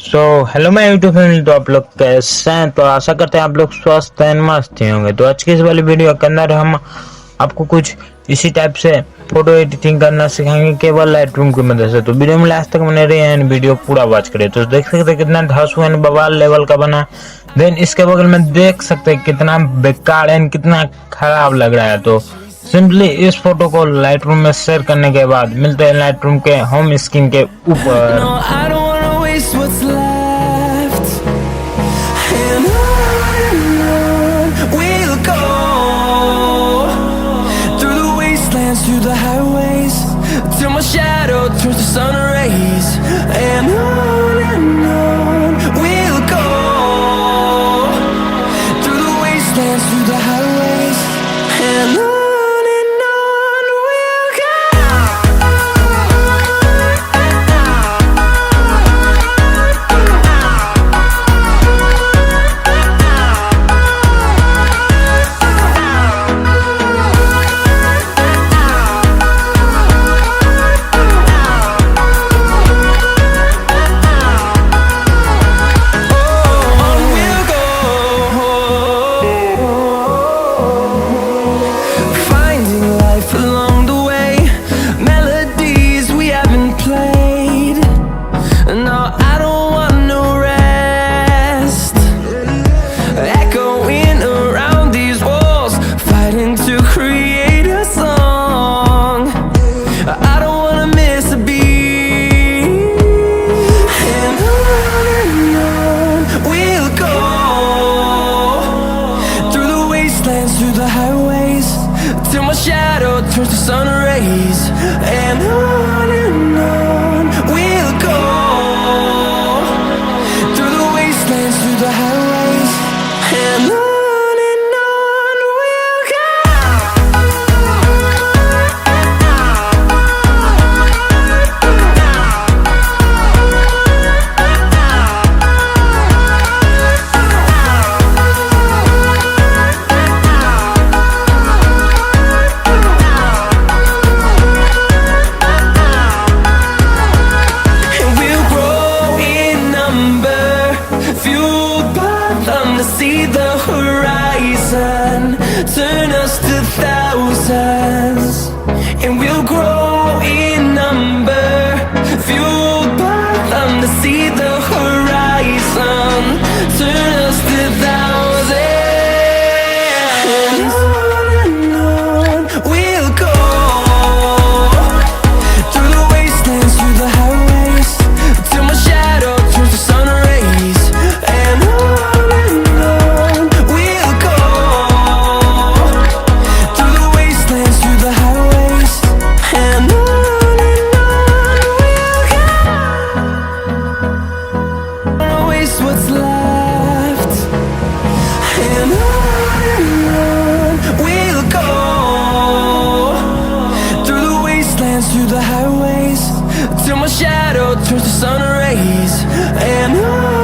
So hello मैं YouTube family. तो आप लोग कैसे हैं? तो आशा करते हैं आप लोग स्वस्थ हैं, मस्त ही होंगे। तो आज की इस वाली वीडियो के अंदर हम आपको कुछ इसी टाइप से फोटो एडिटिंग करना सिखाएंगे केवल लाइटरूम की मदद से। तो वीडियो में लास्ट तक बने रहे हैं, वीडियो पूरा वॉच करें। तो देख सकते हैं कितना धांसू एंड बवाल लेवल का बना। देन इसके बगल में देख सकते हैं कितना बेकार एंड कितना खराब लग रहा है। तो सिंपली इस फोटो को लाइटरूम में शेयर करने के बाद मिलते हैं लाइटरूम के होम स्क्रीन के ऊपर। What's left, and on we'll go, through the wastelands, through the highways, till my shadow turns to sun rays. And on we'll go, through the wastelands, through the highways, and on. Through the highways, till my shadow turns to sun rays. And on we'll go, through the wastelands, through the highways, and on we'll go. See the horizon, turn us to thousands, and we'll grow in number, fueled by them to see the horizon, turn us to thousands, and on we'll go, through the wastelands, through the highways, till my shadow turns to sun rays. And what's left, and on we'll go, through the wastelands, through the highways, till my shadow turns to sun rays. And on